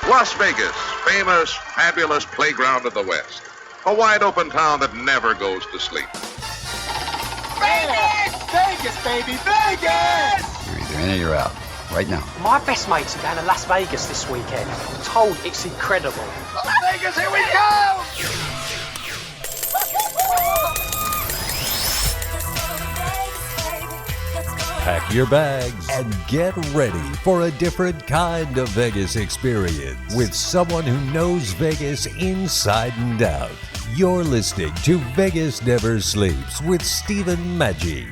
Las Vegas, famous, fabulous playground of the West. A wide-open town that never goes to sleep. Vegas! Vegas, baby, Vegas! You're either in or you're out. Right now. My best mates are going to Las Vegas this weekend. I'm told it's incredible. Vegas, here we go! Pack your bags and get ready for a different kind of Vegas experience with someone who knows Vegas inside and out. You're listening to Vegas Never Sleeps with Steven Maggi.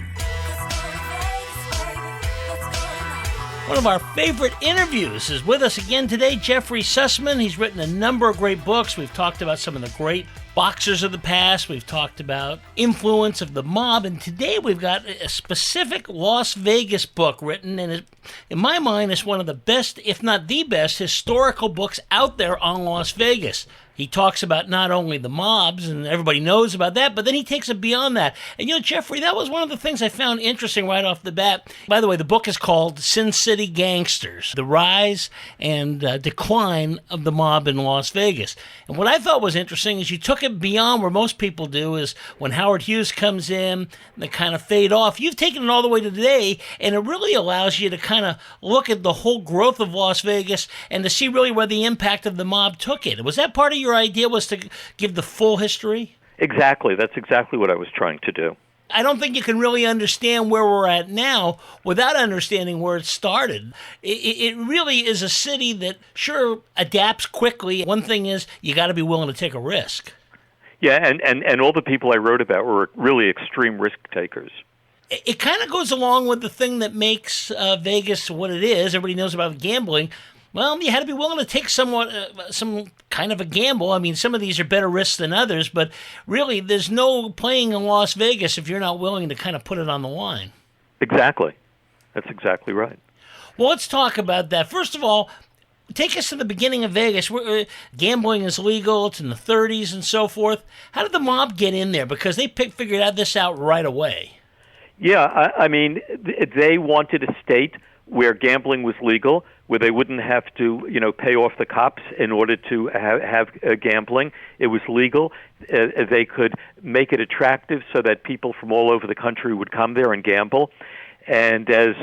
One of our favorite interviews is with us again today, Jeffrey Sussman. He's written a number of great books. We've talked about some of the great boxers of the past. We've talked about influence of the mob. And today we've got a specific Las Vegas book written. And in my mind, it's one of the best, if not the best, historical books out there on Las Vegas. He talks about not only the mobs, and everybody knows about that, but then he takes it beyond that. And, Jeffrey, that was one of the things I found interesting right off the bat. By the way, the book is called Sin City Gangsters, The Rise and Decline of the Mob in Las Vegas. And what I thought was interesting is you took it beyond where most people do, is when Howard Hughes comes in, they kind of fade off. You've taken it all the way to today, and it really allows you to kind of look at the whole growth of Las Vegas and to see really where the impact of the mob took it. Was that part of your idea, was to give the full history? Exactly. That's exactly what I was trying to do. I don't think you can really understand where we're at now without understanding where it started. It really is a city that sure adapts quickly. One thing is you got to be willing to take a risk. Yeah, and all the people I wrote about were really extreme risk takers. It kind of goes along with the thing that makes Vegas what it is. Everybody knows about gambling. Well, you had to be willing to take some kind of a gamble. I mean, some of these are better risks than others, but really there's no playing in Las Vegas if you're not willing to kind of put it on the line. Exactly. That's exactly right. Well, let's talk about that. First of all, take us to the beginning of Vegas. Gambling is legal. It's in the 30s and so forth. How did the mob get in there? Because they figured this out right away. Yeah, I mean, they wanted a state where gambling was legal, where they wouldn't have to, pay off the cops in order to have gambling. It was legal. They could make it attractive so that people from all over the country would come there and gamble. And as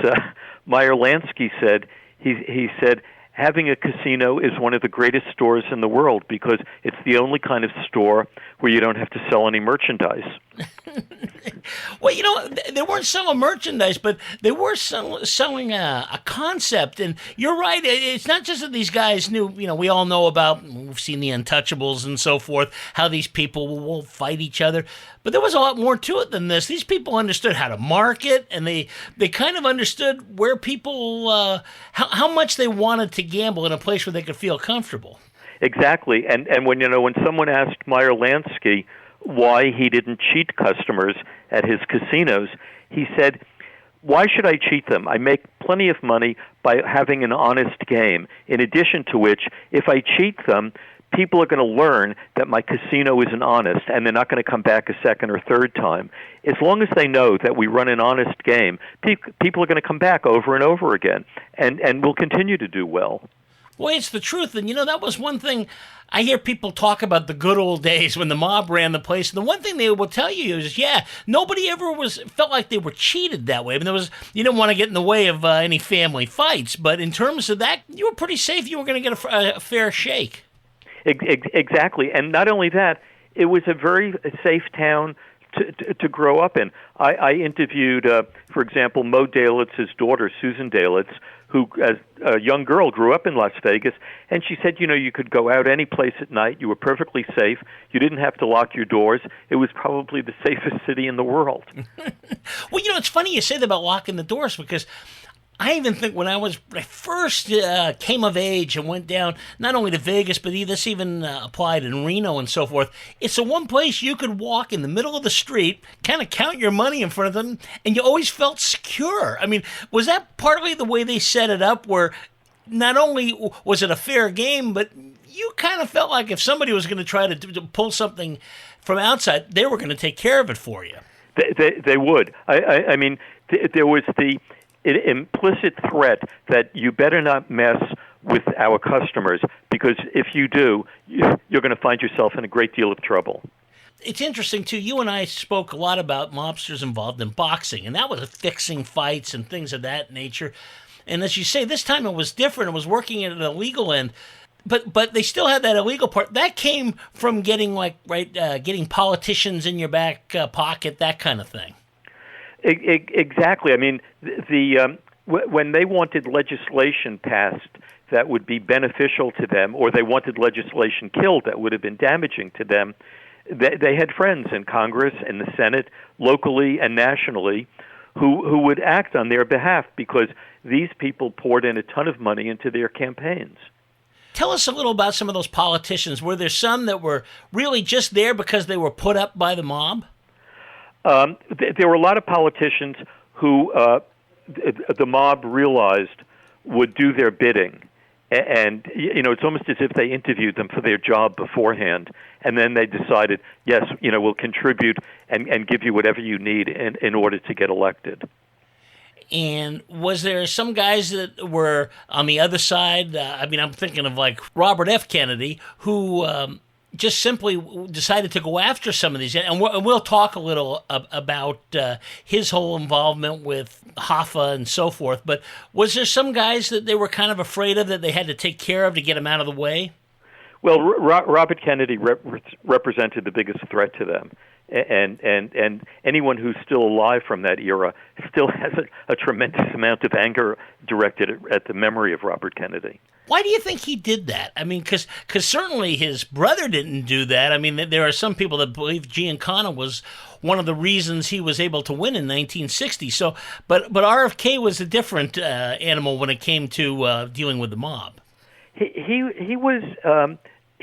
Meyer Lansky said, he said, having a casino is one of the greatest stores in the world because it's the only kind of store where you don't have to sell any merchandise. Well, they weren't selling merchandise, but they were selling a concept. And you're right. It's not just that these guys knew, we all know about, we've seen the Untouchables and so forth, how these people will fight each other. But there was a lot more to it than this. These people understood how to market, and they kind of understood where people, how much they wanted to gamble in a place where they could feel comfortable. Exactly. And when someone asked Meyer Lansky why he didn't cheat customers at his casinos, he said, why should I cheat them? I make plenty of money by having an honest game. In addition to which, if I cheat them, people are going to learn that my casino isn't honest, and they're not going to come back a second or third time. As long as they know that we run an honest game, people are going to come back over and over again, and we'll continue to do well. Well, it's the truth. And, that was one thing. I hear people talk about the good old days when the mob ran the place. And the one thing they will tell you is, nobody ever felt like they were cheated that way. I mean, you didn't want to get in the way of any family fights. But in terms of that, you were pretty safe. You were going to get a fair shake. Exactly. And not only that, it was a very safe town to grow up in. I interviewed, for example, Moe Dalitz's daughter, Susan Dalitz, who, as a young girl, grew up in Las Vegas, and she said, you could go out any place at night. You were perfectly safe. You didn't have to lock your doors. It was probably the safest city in the world. Well, it's funny you say that about locking the doors, because I even think when I first came of age and went down not only to Vegas, but this even applied in Reno and so forth, it's the one place you could walk in the middle of the street, kind of count your money in front of them, and you always felt secure. I mean, was that partly the way they set it up, where not only was it a fair game, but you kind of felt like if somebody was going to try to pull something from outside, they were going to take care of it for you? They would. I mean, there was the implicit threat that you better not mess with our customers, because if you do, you're going to find yourself in a great deal of trouble. It's interesting, too. You and I spoke a lot about mobsters involved in boxing, and that was fixing fights and things of that nature. And as you say, this time it was different. It was working at an illegal end. But they still had that illegal part. That came from getting, getting politicians in your back pocket, that kind of thing. Exactly. I mean, when they wanted legislation passed that would be beneficial to them, or they wanted legislation killed that would have been damaging to them, they had friends in Congress, in the Senate, locally and nationally, who would act on their behalf because these people poured in a ton of money into their campaigns. Tell us a little about some of those politicians. Were there some that were really just there because they were put up by the mob? There were a lot of politicians who the mob realized would do their bidding. And, it's almost as if they interviewed them for their job beforehand. And then they decided, yes, we'll contribute and give you whatever you need in order to get elected. And was there some guys that were on the other side? I'm thinking of like Robert F. Kennedy, who just simply decided to go after some of these. And we'll talk a little about his whole involvement with Hoffa and so forth. But was there some guys that they were kind of afraid of that they had to take care of to get them out of the way? Well, Robert Kennedy represented the biggest threat to them. And anyone who's still alive from that era still has a tremendous amount of anger directed at the memory of Robert Kennedy. Why do you think he did that? I mean, because certainly his brother didn't do that. I mean, there are some people that believe Giancana was one of the reasons he was able to win in 1960. So, but RFK was a different animal when it came to dealing with the mob. He was.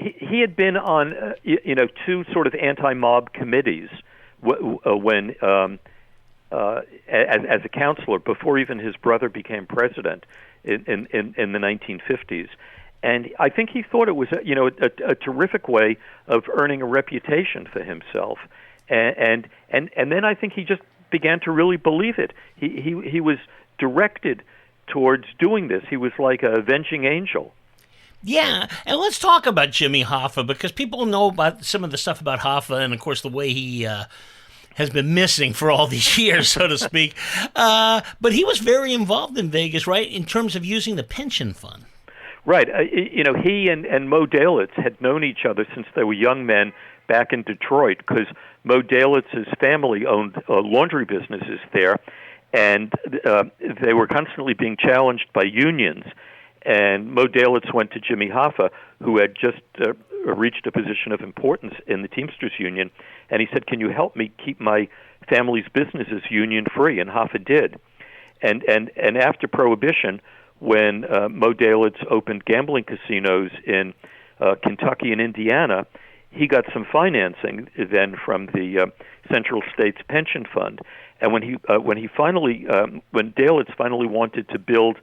He had been on, two sort of anti-mob committees when, as a counselor, before even his brother became president in the 1950s. And I think he thought it was, a terrific way of earning a reputation for himself. And then I think he just began to really believe it. He was directed towards doing this. He was like a avenging angel. Yeah, and let's talk about Jimmy Hoffa, because people know about some of the stuff about Hoffa and, of course, the way he has been missing for all these years, so to speak. But he was very involved in Vegas, right, in terms of using the pension fund. Right. He and Moe Dalitz had known each other since they were young men back in Detroit, because Moe Dalitz's family owned laundry businesses there, and they were constantly being challenged by unions. And Moe Dalitz went to Jimmy Hoffa, who had just reached a position of importance in the Teamsters Union, and he said, "Can you help me keep my family's businesses union-free?" And Hoffa did. And after Prohibition, when Moe Dalitz opened gambling casinos in Kentucky and Indiana, he got some financing then from the Central States Pension Fund. And when Dalitz finally wanted to build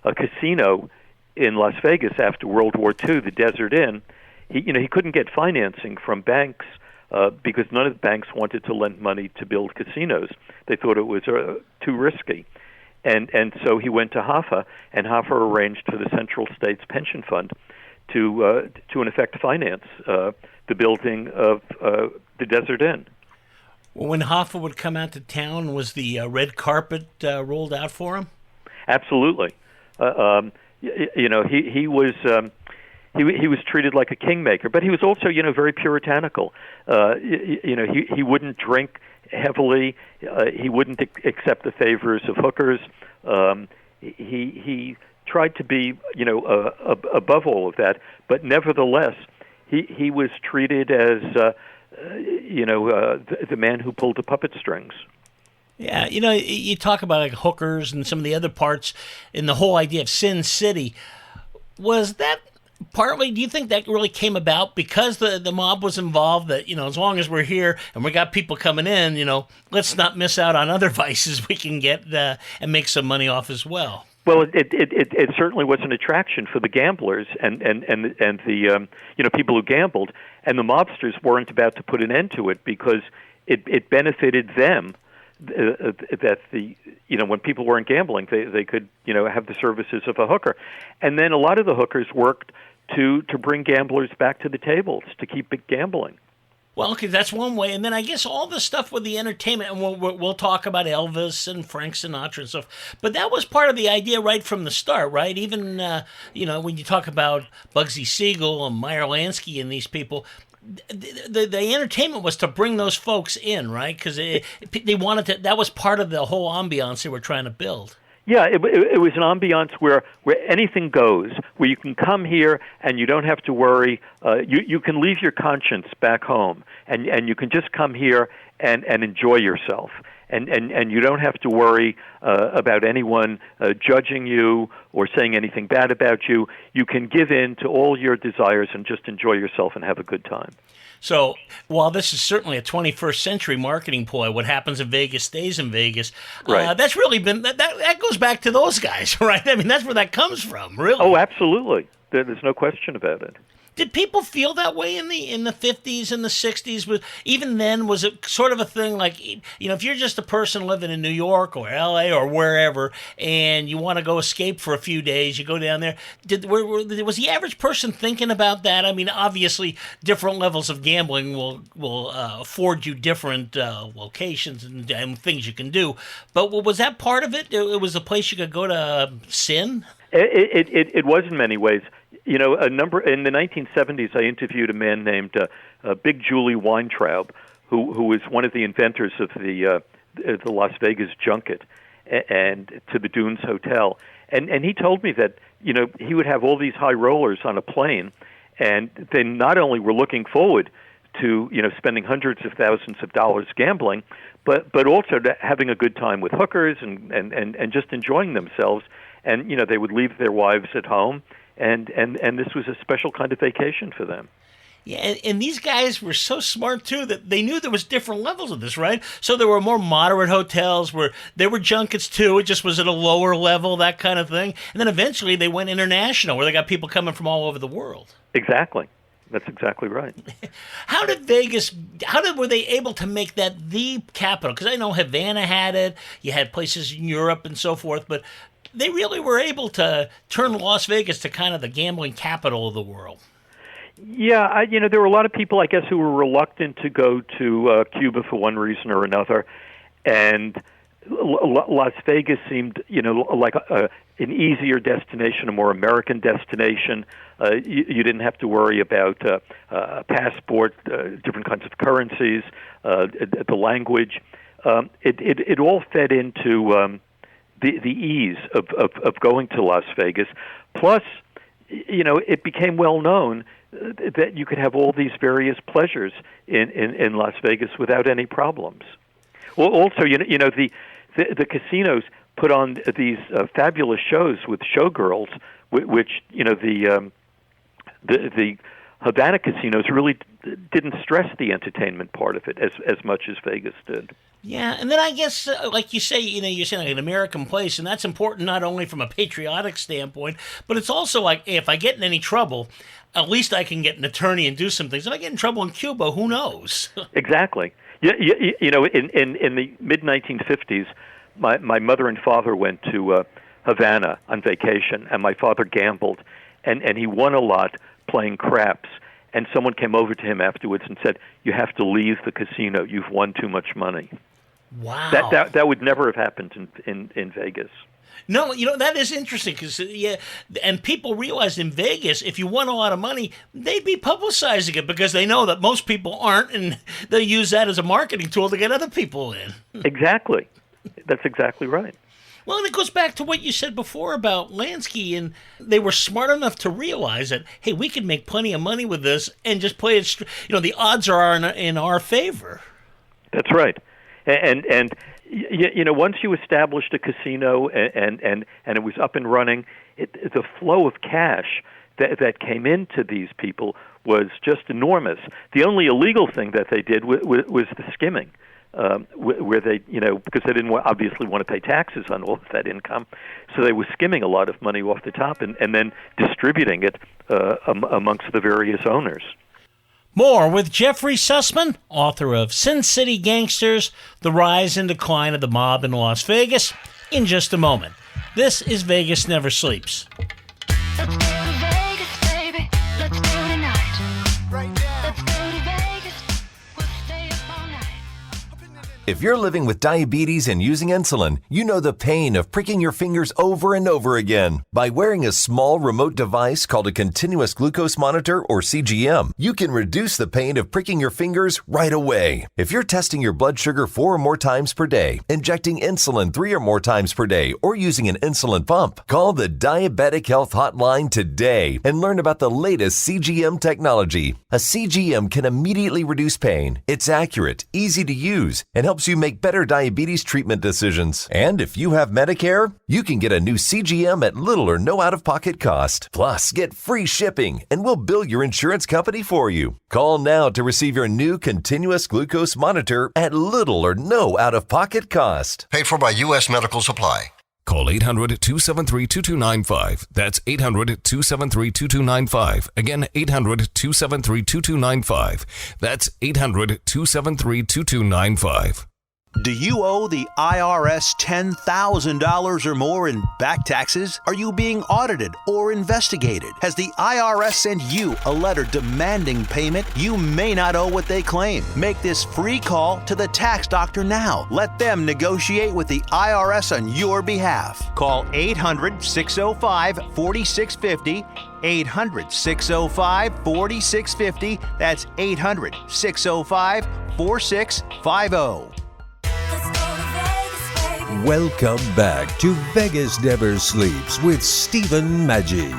a casino in Las Vegas after World War II, the Desert Inn, he couldn't get financing from banks because none of the banks wanted to lend money to build casinos. They thought it was too risky. And so he went to Hoffa, and Hoffa arranged for the Central States Pension Fund to in effect finance the building of the Desert Inn. Well, when Hoffa would come out to town, was the red carpet rolled out for him? Absolutely. He was treated like a kingmaker, but he was also, very puritanical. He wouldn't drink heavily. He wouldn't accept the favors of hookers. He tried to be, above all of that, but nevertheless, he was treated as, the man who pulled the puppet strings. Yeah, you talk about like hookers and some of the other parts in the whole idea of Sin City. Was that partly, do you think that really came about because the mob was involved, that, as long as we're here and we got people coming in, let's not miss out on other vices we can get and make some money off as well? Well, it certainly was an attraction for the gamblers and the people who gambled, and the mobsters weren't about to put an end to it because it benefited them that when people weren't gambling, they could have the services of a hooker, and then a lot of the hookers worked to bring gamblers back to the tables to keep it gambling. Well, okay, that's one way, and then I guess all the stuff with the entertainment, and we'll talk about Elvis and Frank Sinatra and stuff, but that was part of the idea right from the start, right? Even, when you talk about Bugsy Siegel and Meyer Lansky and these people, the entertainment was to bring those folks in, right? Because they wanted to, that was part of the whole ambiance they were trying to build. Yeah, it was an ambiance where anything goes, where you can come here and you don't have to worry. You can leave your conscience back home, and you can just come here and enjoy yourself. And you don't have to worry about anyone judging you or saying anything bad about you. You can give in to all your desires and just enjoy yourself and have a good time. So while this is certainly a 21st century marketing ploy, what happens in Vegas stays in Vegas. Right. That's really been, that goes back to those guys, right? I mean, that's where that comes from, really. Oh, absolutely. There's no question about it. Did people feel that way in the 50s and the 60s? Even then, was it sort of a thing like, if you're just a person living in New York or L.A. or wherever, and you want to go escape for a few days, you go down there, was the average person thinking about that? I mean, obviously, different levels of gambling will afford you different locations and things you can do. But was that part of it? It was a place you could go to sin? It was in many ways. In the 1970s, I interviewed a man named Big Julie Weintraub, who was one of the inventors of the Las Vegas junket and to the Dunes Hotel. And he told me that, he would have all these high rollers on a plane, and they not only were looking forward to, spending hundreds of thousands of dollars gambling, but also to having a good time with hookers and just enjoying themselves. And, they would leave their wives at home. And this was a special kind of vacation for them. Yeah, and these guys were so smart, too, that they knew there was different levels of this, right? So there were more moderate hotels where there were junkets, too. It just was at a lower level, that kind of thing. And then eventually they went international, where they got people coming from all over the world. Exactly. That's exactly right. Were they able to make that the capital? Because I know Havana had it. You had places in Europe and so forth, but they really were able to turn Las Vegas to kind of the gambling capital of the world. Yeah, there were a lot of people, I guess, who were reluctant to go to Cuba for one reason or another, and Las Vegas seemed, like an easier destination, a more American destination. You didn't have to worry about a passport, different kinds of currencies, the language. It all fed into the ease of going to Las Vegas. Plus, it became well known that you could have all these various pleasures in Las Vegas without any problems. Well, also, the casinos put on these fabulous shows with showgirls, which the Havana casinos really didn't stress the entertainment part of it as much as Vegas did. Yeah, and then I guess, like you say, you're saying like an American place, and that's important not only from a patriotic standpoint, but it's also like, hey, if I get in any trouble, at least I can get an attorney and do some things. If I get in trouble in Cuba, who knows? Exactly. In the mid-1950s, my mother and father went to Havana on vacation, and my father gambled, and he won a lot playing craps. And someone came over to him afterwards and said, "You have to leave the casino. You've won too much money." Wow. That would never have happened in Vegas. No, that is interesting because, and people realized in Vegas, if you won a lot of money, they'd be publicizing it because they know that most people aren't, and they use that as a marketing tool to get other people in. Exactly. That's exactly right. Well, and it goes back to what you said before about Lansky, and they were smart enough to realize that, hey, we can make plenty of money with this and just play it, the odds are in our favor. That's right. And once you established a casino and it was up and running, the flow of cash that came into these people was just enormous. The only illegal thing that they did was the skimming, where they, because they didn't obviously want to pay taxes on all of that income, so they were skimming a lot of money off the top and then distributing it amongst the various owners. More with Jeffrey Sussman, author of Sin City Gangsters, The Rise and Decline of the Mob in Las Vegas, in just a moment. This is Vegas Never Sleeps. Let's go to Vegas, baby. Let's go tonight. Right now. Let's go to Vegas. We'll stay up all night. If you're living with diabetes and using insulin, you know the pain of pricking your fingers over and over again. By wearing a small remote device called a continuous glucose monitor, or CGM, you can reduce the pain of pricking your fingers right away. If you're testing your blood sugar 4 or more times per day, injecting insulin 3 or more times per day, or using an insulin pump, call the Diabetic Health Hotline today and learn about the latest CGM technology. A CGM can immediately reduce pain. It's accurate, easy to use, and helps you make better diabetes treatment decisions. And if you have Medicare, you can get a new CGM at little or no out-of-pocket cost. Plus, get free shipping, and we'll bill your insurance company for you. Call now to receive your new continuous glucose monitor at little or no out-of-pocket cost. Paid for by U.S. Medical Supply. Call 800-273-2295. That's 800-273-2295. Again, 800-273-2295. That's 800-273-2295. Do you owe the IRS $10,000 or more in back taxes? Are you being audited or investigated? Has the IRS sent you a letter demanding payment? You may not owe what they claim. Make this free call to the tax doctor now. Let them negotiate with the IRS on your behalf. Call 800-605-4650. 800-605-4650. That's 800-605-4650. Welcome back to Vegas Never Sleeps with Steven Maggi.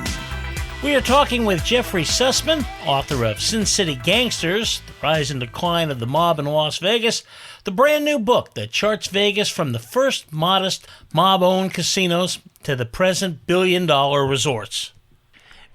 We are talking with Jeffrey Sussman, author of Sin City Gangsters, The Rise and Decline of the Mob in Las Vegas, the brand new book that charts Vegas from the first modest mob-owned casinos to the present billion-dollar resorts.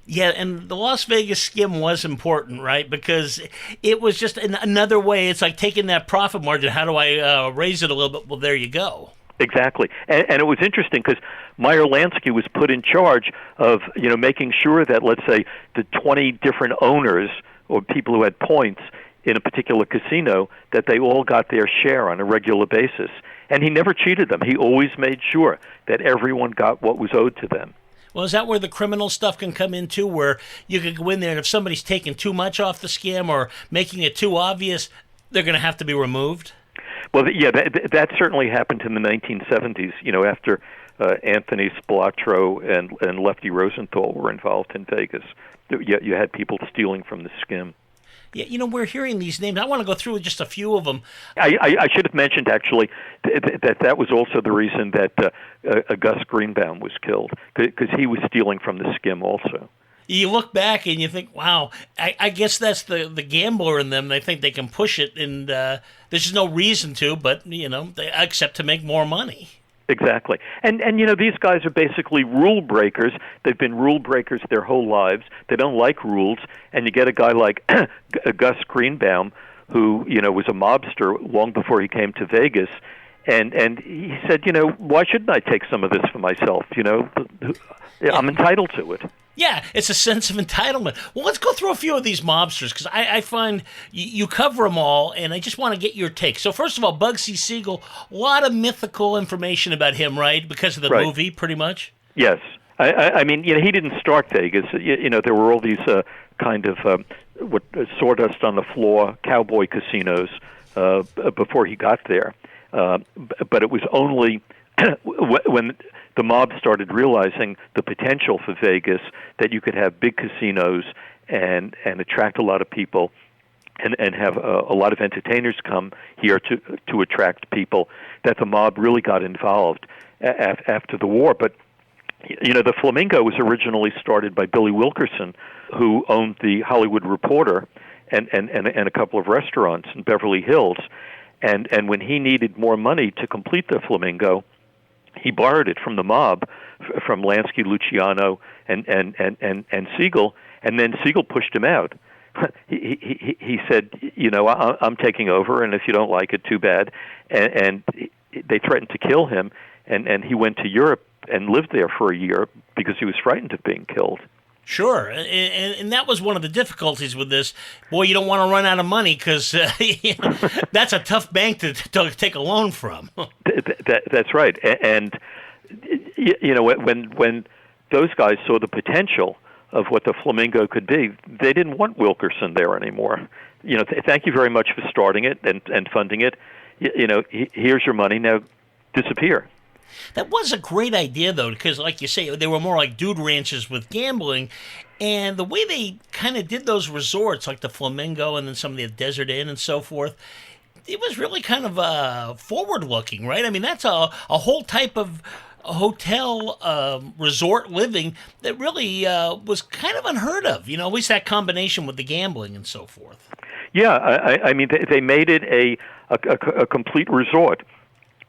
Yeah, and the Las Vegas skim was important, right? Because it was just another way. It's like taking that profit margin. How do I raise it a little bit? Well, there you go. Exactly. And it was interesting because Meyer Lansky was put in charge of, making sure that, let's say, the 20 different owners or people who had points in a particular casino, that they all got their share on a regular basis. And he never cheated them. He always made sure that everyone got what was owed to them. Well, is that where the criminal stuff can come in, too, where you can go in there and if somebody's taking too much off the skim or making it too obvious, they're going to have to be removed? Well, yeah, that certainly happened in the 1970s, after Anthony Spilotro and Lefty Rosenthal were involved in Vegas. You had people stealing from the skim. Yeah, we're hearing these names. I want to go through just a few of them. I should have mentioned, actually, that was also the reason that Gus Greenbaum was killed, because he was stealing from the skim also. You look back and you think, wow, I guess that's the gambler in them. They think they can push it, and there's just no reason to, but, they accept to make more money. Exactly. And these guys are basically rule breakers. They've been rule breakers their whole lives. They don't like rules. And you get a guy like Gus Greenbaum, who, was a mobster long before he came to Vegas. And he said, why shouldn't I take some of this for myself? I'm entitled to it. Yeah, it's a sense of entitlement. Well, let's go through a few of these mobsters, because I find you cover them all, and I just want to get your take. So first of all, Bugsy Siegel, a lot of mythical information about him, right, because of the movie, pretty much? Yes. I mean, he didn't start Vegas. There were all these kind of sawdust on the floor cowboy casinos before he got there. But it was only when the mob started realizing the potential for Vegas, that you could have big casinos and attract a lot of people and have a lot of entertainers come here to attract people, that the mob really got involved after the war. But, the Flamingo was originally started by Billy Wilkerson, who owned the Hollywood Reporter and a couple of restaurants in Beverly Hills. And when he needed more money to complete the Flamingo, he borrowed it from the mob, from Lansky, Luciano, and Siegel, and then Siegel pushed him out. He said, I'm taking over, and if you don't like it, too bad. And they threatened to kill him, and he went to Europe and lived there for a year because he was frightened of being killed. Sure, and that was one of the difficulties with this. Boy, you don't want to run out of money because that's a tough bank to take a loan from. That's right. And when those guys saw the potential of what the Flamingo could be, they didn't want Wilkerson there anymore. Thank you very much for starting it and funding it. Here's your money. Now disappear. That was a great idea, though, because, like you say, they were more like dude ranches with gambling. And the way they kind of did those resorts, like the Flamingo and then some of the Desert Inn and so forth, it was really kind of forward-looking, right? I mean, that's a whole type of hotel resort living that really was kind of unheard of, at least that combination with the gambling and so forth. Yeah, I mean, they made it a complete resort,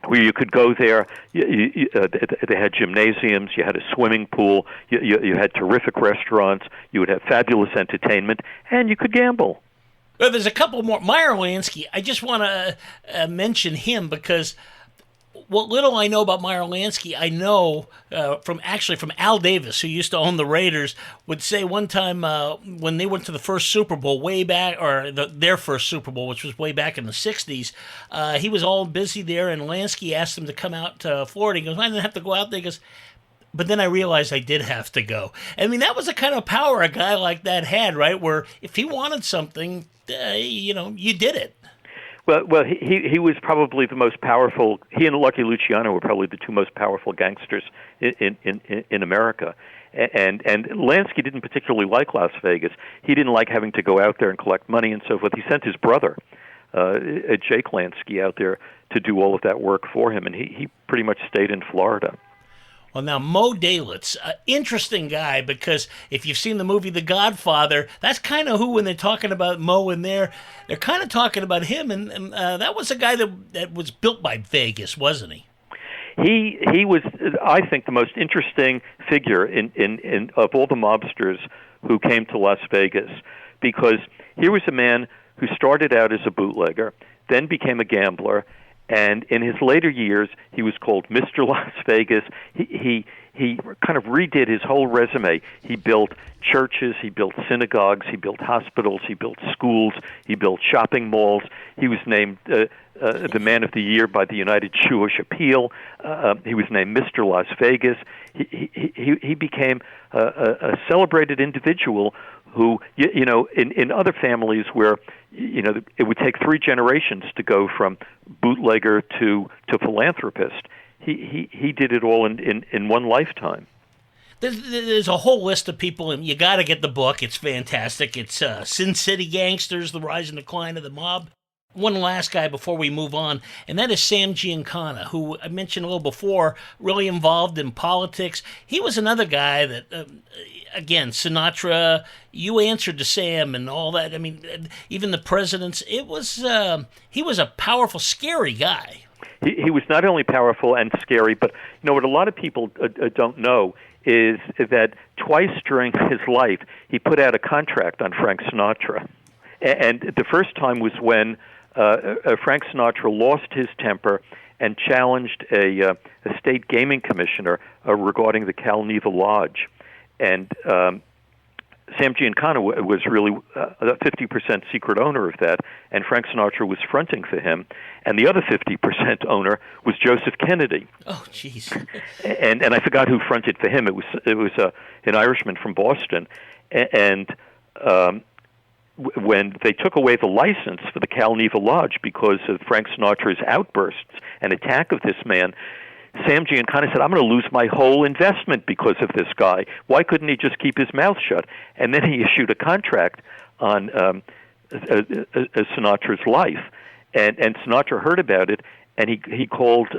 where you could go there. They had gymnasiums, you had a swimming pool, you had terrific restaurants, you would have fabulous entertainment, and you could gamble. Well, there's a couple more. Meyer Lansky, I just want to mention him because what little I know about Meyer Lansky, I know from Al Davis, who used to own the Raiders, would say one time when they went to the first Super Bowl way back, or their first Super Bowl, which was way back in the 60s, he was all busy there, and Lansky asked him to come out to Florida. He goes, I didn't have to go out there. He goes, but then I realized I did have to go. I mean, that was the kind of power a guy like that had, right? Where if he wanted something, you did it. Well, he was probably the most powerful. He and Lucky Luciano were probably the two most powerful gangsters in America. And Lansky didn't particularly like Las Vegas. He didn't like having to go out there and collect money and so forth. He sent his brother, Jake Lansky, out there to do all of that work for him, and he pretty much stayed in Florida. Well, now, Moe Dalitz, interesting guy, because if you've seen the movie The Godfather, that's kind of who, when they're talking about Moe in there, they're kind of talking about him, and that was a guy that was built by Vegas, wasn't he? He was, I think, the most interesting figure in of all the mobsters who came to Las Vegas, because here was a man who started out as a bootlegger, then became a gambler, and in his later years, he was called Mr. Las Vegas. He kind of redid his whole resume. He built churches, he built synagogues, he built hospitals, he built schools, he built shopping malls. He was named the Man of the Year by the United Jewish Appeal. He was named Mr. Las Vegas. He became a celebrated individual who, in other families where, it would take 3 generations to go from bootlegger to philanthropist, he did it all in one lifetime. There's a whole list of people, and you got to get the book. It's fantastic. It's Sin City Gangsters, The Rise and Decline of the Mob. One last guy before we move on, and that is Sam Giancana, who I mentioned a little before, really involved in politics. He was another guy that, again, Sinatra, you answered to Sam and all that. I mean, even the presidents, he was a powerful, scary guy. He was not only powerful and scary, but what a lot of people don't know is that twice during his life, he put out a contract on Frank Sinatra. And the first time was when Frank Sinatra lost his temper and challenged a state gaming commissioner regarding the Cal Neva Lodge. And Sam Giancana was really a 50% secret owner of that, and Frank Sinatra was fronting for him. And the other 50% owner was Joseph Kennedy. Oh, jeez. and I forgot who fronted for him. It was an Irishman from Boston. And when they took away the license for the Cal Neva Lodge because of Frank Sinatra's outbursts and attack of this man, Sam Giancana said, I'm going to lose my whole investment because of this guy. Why couldn't he just keep his mouth shut? And then he issued a contract on Sinatra's life. And Sinatra heard about it, and he called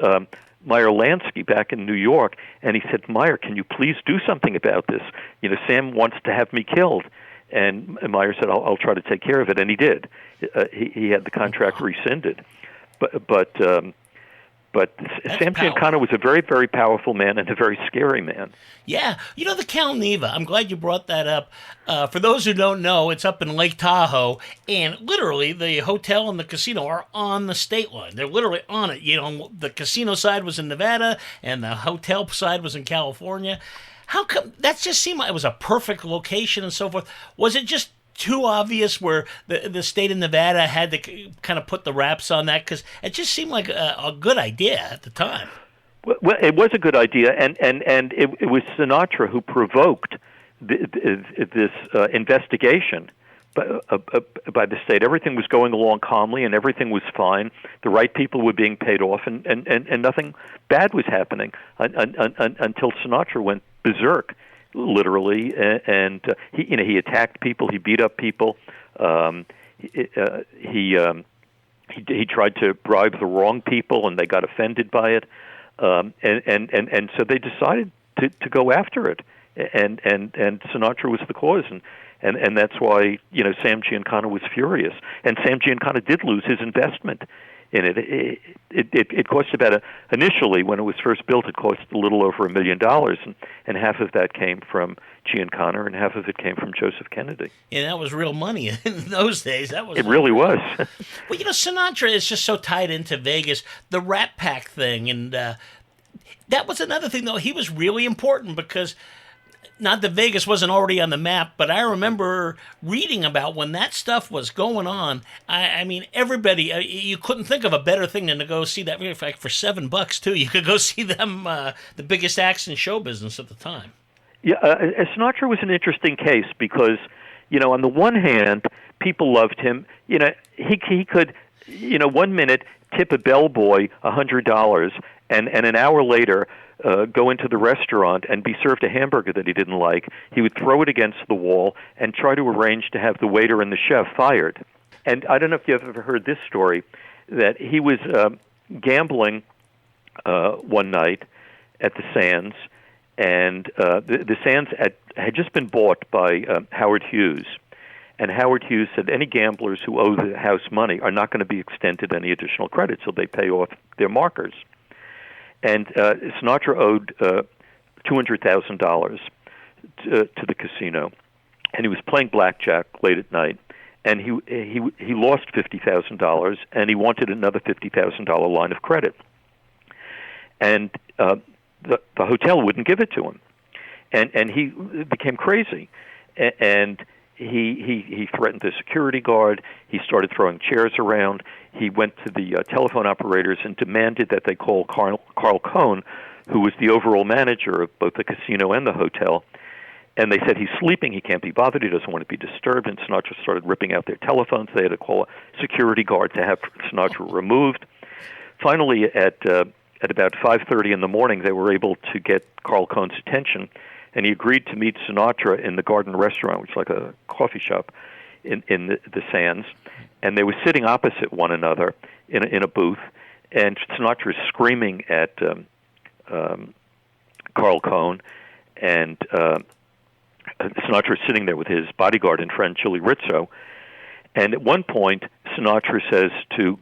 Meyer Lansky back in New York, and he said, Meyer, can you please do something about this? Sam wants to have me killed. And Meyer said, I'll try to take care of it, and he did. He had the contract rescinded. But Sam Giancana was a very, very powerful man and a very scary man. Yeah. The Cal Neva, I'm glad you brought that up. For those who don't know, it's up in Lake Tahoe, and literally the hotel and the casino are on the state line. They're literally on it. The casino side was in Nevada, and the hotel side was in California. How come that just seemed like it was a perfect location and so forth? Was it just too obvious where the state of Nevada had to kind of put the wraps on that? Because it just seemed like a good idea at the time. Well, it was a good idea, and it was Sinatra who provoked this investigation by the state. Everything was going along calmly, and everything was fine. The right people were being paid off, and nothing bad was happening until Sinatra went berserk, literally, and he attacked people, he beat up people, he tried to bribe the wrong people, and they got offended by it, and so they decided to go after it, and Sinatra was the cause, and that's why Sam Giancana was furious, and Sam Giancana did lose his investment in it. It cost about initially when it was first built, it cost a little over $1 million, and half of that came from Giancana, and half of it came from Joseph Kennedy. And that was real money in those days. It really was. Well, Sinatra is just so tied into Vegas, the Rat Pack thing, and that was another thing, though. He was really important because, not that Vegas wasn't already on the map, but I remember reading about when that stuff was going on. I mean, everybody, you couldn't think of a better thing than to go see that. In fact, for $7 too, you could go see them, the biggest acts in show business at the time. Yeah, Sinatra was an interesting case because, on the one hand, people loved him. He could, 1 minute tip a bellboy $100, and an hour later go into the restaurant and be served a hamburger that he didn't like. He would throw it against the wall and try to arrange to have the waiter and the chef fired. And I don't know if you've ever heard this story, that he was gambling one night at the Sands, and the Sands had just been bought by Howard Hughes. And Howard Hughes said any gamblers who owe the house money are not going to be extended any additional credit, so they pay off their markers. And Sinatra owed $200,000 to the casino, and he was playing blackjack late at night, and he lost $50,000, and he wanted another $50,000 line of credit, and the hotel wouldn't give it to him, and he became crazy, and he threatened the security guard. He started throwing chairs around. He went to the telephone operators and demanded that they call Carl Cohn, who was the overall manager of both the casino and the hotel. And they said, he's sleeping, he can't be bothered, he doesn't want to be disturbed. And Sinatra started ripping out their telephones. They had to call a security guard to have Sinatra removed. Finally, at about 5:30 in the morning, they were able to get Carl Cohn's attention, and he agreed to meet Sinatra in the Garden Restaurant, which is like a coffee shop in the Sands. And they were sitting opposite one another in a booth, and Sinatra is screaming at Carl Cohn, and Sinatra is sitting there with his bodyguard and friend, Chili Rizzo. And at one point, Sinatra says to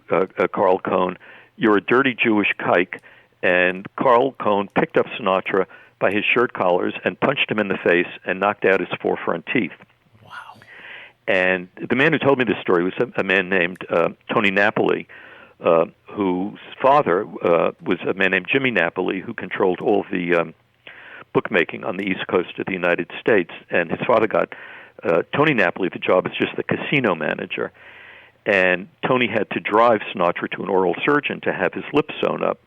Carl Cohn, "You're a dirty Jewish kike." And Carl Cohn picked up Sinatra by his shirt collars and punched him in the face and knocked out his 4 front teeth. Wow. And the man who told me this story was a man named Tony Napoli, whose father was a man named Jimmy Napoli, who controlled all the bookmaking on the East Coast of the United States. And his father got Tony Napoli the job as just the casino manager. And Tony had to drive Sinatra to an oral surgeon to have his lips sewn up.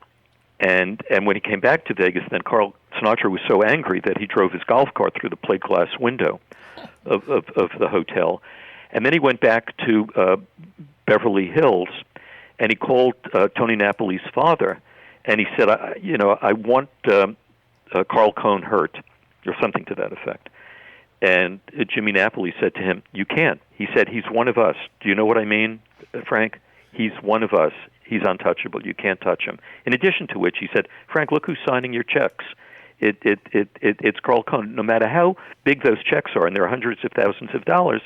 And when he came back to Vegas, then Sinatra was so angry that he drove his golf cart through the plate glass window of the hotel. And then he went back to Beverly Hills, and he called Tony Napoli's father, and he said, I want Carl Cohn hurt, or something to that effect. And Jimmy Napoli said to him, "You can't." He said, "He's one of us. Do you know what I mean, Frank? He's one of us. He's untouchable. You can't touch him." In addition to which, he said, "Frank, look who's signing your checks. It's Carl Cohn. No matter how big those checks are, and there are hundreds of thousands of dollars,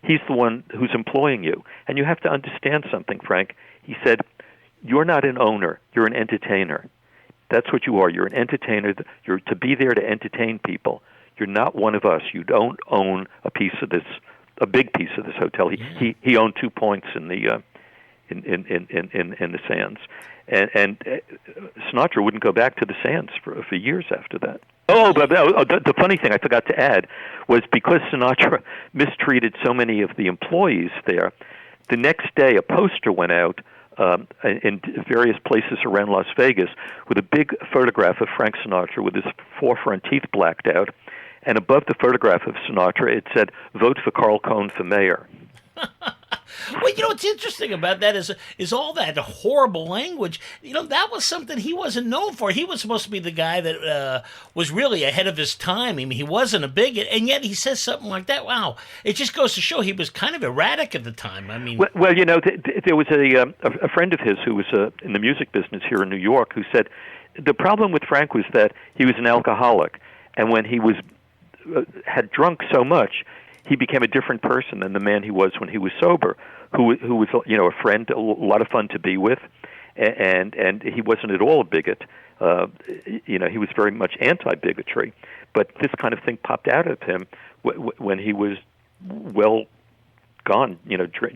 he's the one who's employing you. And you have to understand something, Frank." He said, "You're not an owner. You're an entertainer. That's what you are. You're an entertainer. You're to be there to entertain people. You're not one of us. You don't own a big piece of this hotel." He owned 2 points in the Sands, and Sinatra wouldn't go back to the Sands for years after that. But the funny thing I forgot to add was because Sinatra mistreated so many of the employees there, the next day a poster went out in various places around Las Vegas with a big photograph of Frank Sinatra with his forefront teeth blacked out, and above the photograph of Sinatra it said, "Vote for Carl Cohn for mayor." Well, what's interesting about that is all that horrible language. That was something he wasn't known for. He was supposed to be the guy that was really ahead of his time. I mean, he wasn't a bigot, and yet he says something like that. Wow, it just goes to show he was kind of erratic at the time. I mean, well, there was a friend of his who was in the music business here in New York who said the problem with Frank was that he was an alcoholic, and when he was had drunk so much, he became a different person than the man he was when he was sober, who was a friend, a lot of fun to be with, and he wasn't at all a bigot. He was very much anti-bigotry, but this kind of thing popped out of him when he was well gone,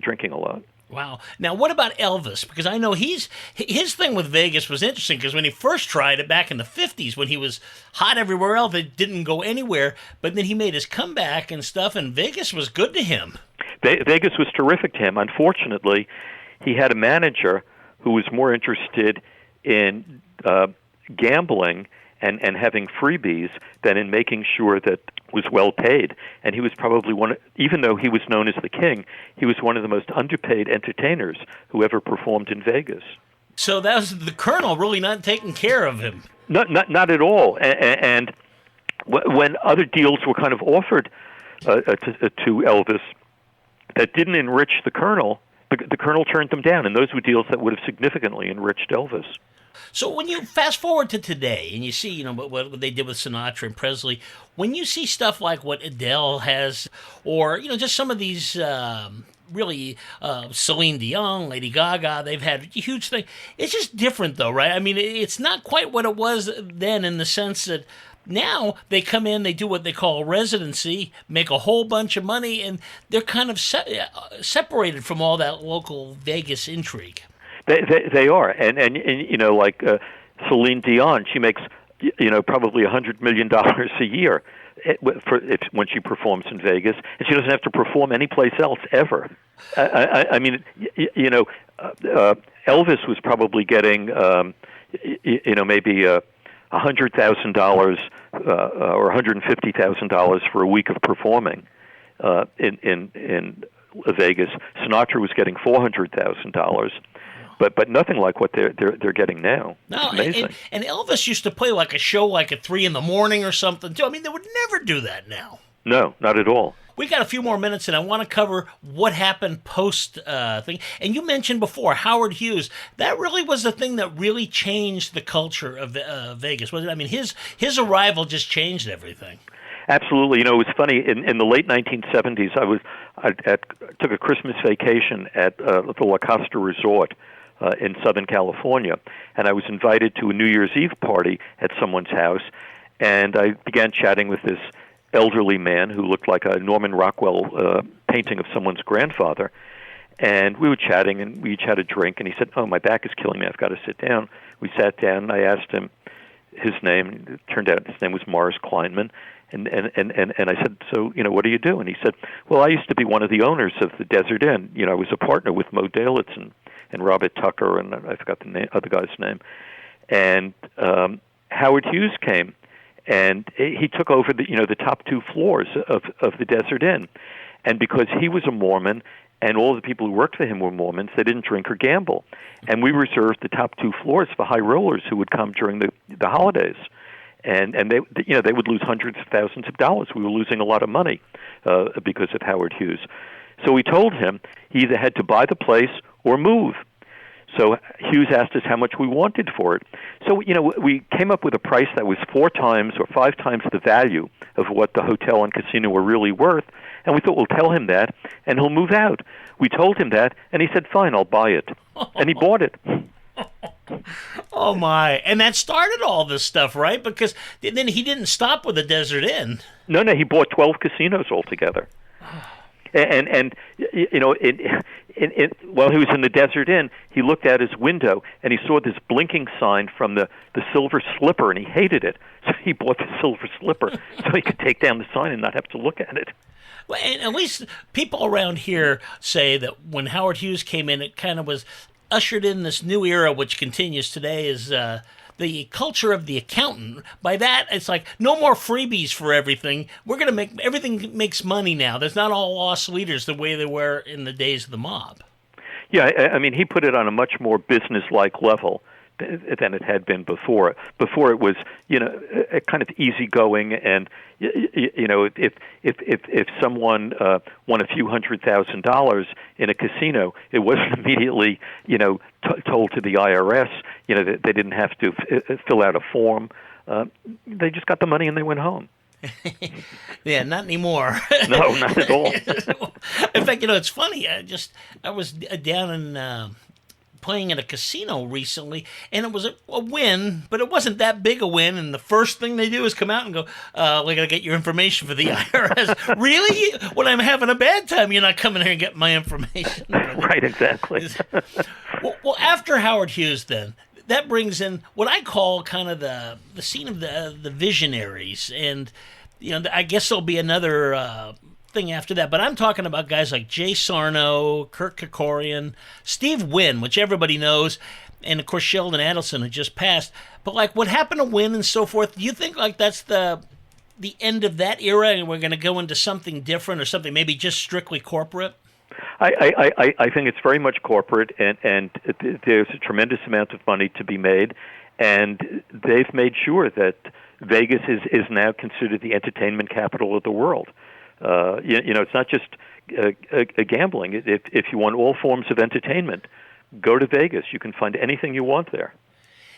drinking a lot. Wow. Now, what about Elvis? Because I know his thing with Vegas was interesting because when he first tried it back in the 50s, when he was hot everywhere else, it didn't go anywhere. But then he made his comeback and stuff, and Vegas was good to him. Vegas was terrific to him. Unfortunately, he had a manager who was more interested in gambling and having freebies than in making sure that was well paid. And he was probably even though he was known as the king, he was one of the most underpaid entertainers who ever performed in Vegas. So that was the Colonel really not taking care of him. Not at all. And when other deals were kind of offered to Elvis that didn't enrich the Colonel, the Colonel turned them down, and those were deals that would have significantly enriched Elvis. So when you fast forward to today and you see, what they did with Sinatra and Presley, when you see stuff like what Adele has, or, just some of these really Celine Dion, Lady Gaga, they've had a huge thing. It's just different though, right? I mean, it's not quite what it was then in the sense that now they come in, they do what they call residency, make a whole bunch of money, and they're kind of separated from all that local Vegas intrigue. They are, and like Celine Dion, she makes probably $100 million a year when she performs in Vegas, and she doesn't have to perform anyplace else ever. I mean, Elvis was probably getting maybe $100,000 or $150,000 for a week of performing in Vegas. Sinatra was getting $400,000. But nothing like what they're getting now. No, it's amazing. And Elvis used to play like a show like at 3 a.m. or something too. I mean, they would never do that now. No, not at all. We got a few more minutes, and I want to cover what happened post thing. And you mentioned before Howard Hughes. That really was the thing that really changed the culture of Vegas, wasn't it? I mean, his arrival just changed everything. Absolutely. It was funny. In the late 1970s, I took a Christmas vacation at the La Costa Resort in Southern California, and I was invited to a New Year's Eve party at someone's house, and I began chatting with this elderly man who looked like a Norman Rockwell painting of someone's grandfather, and we were chatting, and we each had a drink, and he said, "Oh, my back is killing me, I've got to sit down." We sat down, and I asked him his name. It turned out his name was Morris Kleinman, and I said, "So, what do you do?" And he said, "Well, I used to be one of the owners of the Desert Inn. I was a partner with Moe Dalitz and Robert Tucker, and I forgot the other guy's name. And Howard Hughes came, and he took over the top 2 floors of the Desert Inn. And because he was a Mormon, and all the people who worked for him were Mormons, they didn't drink or gamble. And we reserved the top 2 floors for high rollers who would come during the holidays. And they would lose hundreds of thousands of dollars. We were losing a lot of money because of Howard Hughes. So we told him he either had to buy the place or move. So Hughes asked us how much we wanted for it. So, we came up with a price that was 4 times or 5 times the value of what the hotel and casino were really worth. And we thought, we'll tell him that, and he'll move out. We told him that, and he said, "Fine, I'll buy it." And he bought it. Oh, my. And that started all this stuff, right? Because then he didn't stop with the Desert Inn. No, he bought 12 casinos altogether. And while he was in the Desert Inn, he looked out his window and he saw this blinking sign from the Silver Slipper, and he hated it. So he bought the Silver Slipper so he could take down the sign and not have to look at it. Well, and at least people around here say that when Howard Hughes came in, it kind of was ushered in this new era, which continues today, is the culture of the accountant. By that, it's like no more freebies for everything. We're going to make everything makes money now. There's not all lost leaders the way they were in the days of the mob. Yeah, I mean, he put it on a much more business-like level than it had been before. Before it was, a kind of easygoing, and if someone won a few $100,000 in a casino, it wasn't immediately, told to the IRS. That they didn't have to fill out a form. They just got the money and they went home. Yeah, not anymore. No, not at all. In fact, it's funny. I was down in playing at a casino recently, and it was a win, but it wasn't that big a win. And the first thing they do is come out and go, "We got to get your information for the IRS." Really? When I'm having a bad time, you're not coming here and getting my information. Right, exactly. Well, after Howard Hughes, then. That brings in what I call kind of the scene of the visionaries, and I guess there'll be another thing after that. But I'm talking about guys like Jay Sarno, Kirk Kerkorian, Steve Wynn, which everybody knows, and of course Sheldon Adelson, who just passed. But like what happened to Wynn and so forth, do you think like that's the end of that era, and we're going to go into something different or something maybe just strictly corporate? I think it's very much corporate, and there's a tremendous amount of money to be made, and they've made sure that Vegas is now considered the entertainment capital of the world. It's not just a gambling. If you want all forms of entertainment, go to Vegas. You can find anything you want there.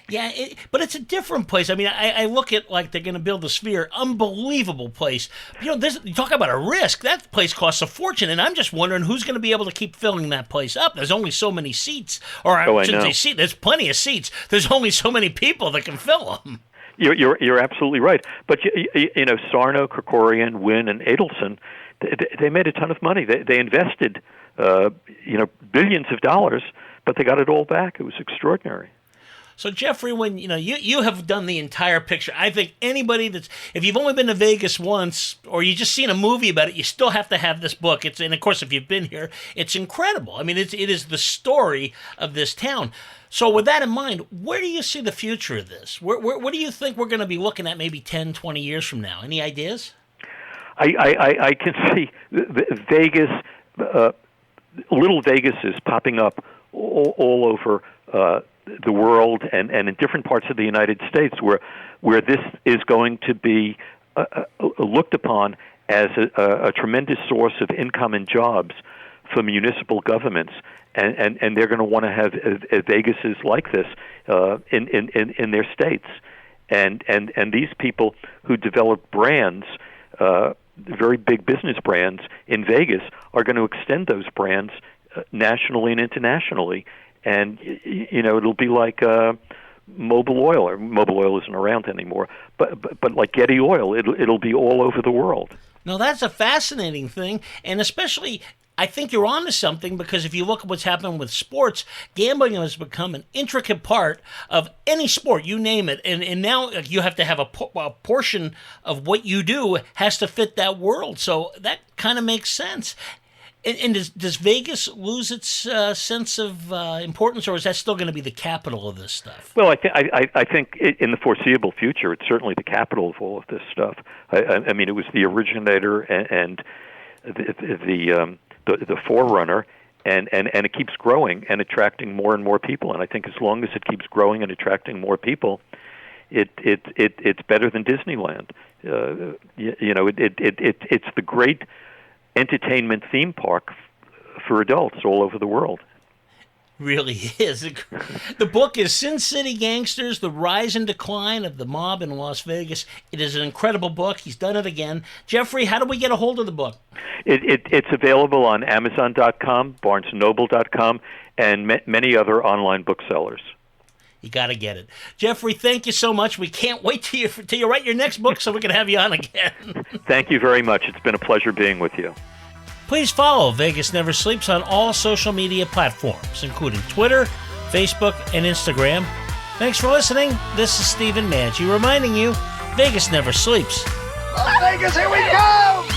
Yeah, but it's a different place. I mean, I look at like they're going to build the Sphere, unbelievable place. You talk about a risk. That place costs a fortune, and I'm just wondering who's going to be able to keep filling that place up. There's only so many seats, or I shouldn't say seats. There's plenty of seats. There's only so many people that can fill them. You're absolutely right. But Sarno, Kerkorian, Wynn, and Adelson, they made a ton of money. They invested billions of dollars, but they got it all back. It was extraordinary. So, Jeffrey, when you have done the entire picture, I think anybody if you've only been to Vegas once or you just seen a movie about it, you still have to have this book. And of course, if you've been here, it's incredible. I mean, it is the story of this town. So, with that in mind, where do you see the future of this? What do you think we're going to be looking at maybe 10, 20 years from now? Any ideas? I can see Vegas, little Vegas is popping up all over the world and in different parts of the United States where this is going to be looked upon as a tremendous source of income and jobs for municipal governments, and they're going to want to have Vegases like this in their states, and these people who develop brands, very big business brands in Vegas, are going to extend those brands nationally and internationally. And it'll be like Mobil Oil, or Mobil Oil isn't around anymore, but like Getty Oil, it'll be all over the world. No, that's a fascinating thing, and especially I think you're onto something, because if you look at what's happening with sports, gambling has become an intricate part of any sport, you name it, and now you have to have a portion of what you do has to fit that world. So that kind of makes sense. And does Vegas lose its sense of importance, or is that still going to be the capital of this stuff? Well, I think in the foreseeable future, it's certainly the capital of all of this stuff. I mean, it was the originator and the forerunner, and it keeps growing and attracting more and more people. And I think as long as it keeps growing and attracting more people, it's better than Disneyland. It's the great entertainment theme park for adults all over the world. Really is. The book is Sin City Gangsters, The Rise and Decline of the Mob in Las Vegas. It is an incredible book. He's done it again. Jeffrey, how do we get a hold of the book? It's available on Amazon.com, BarnesandNoble.com, and many other online booksellers. You got to get it. Jeffrey, thank you so much. We can't wait till you write your next book so we can have you on again. Thank you very much. It's been a pleasure being with you. Please follow Vegas Never Sleeps on all social media platforms, including Twitter, Facebook, and Instagram. Thanks for listening. This is Steven Maggi reminding you, Vegas never sleeps. Las Vegas, here we go!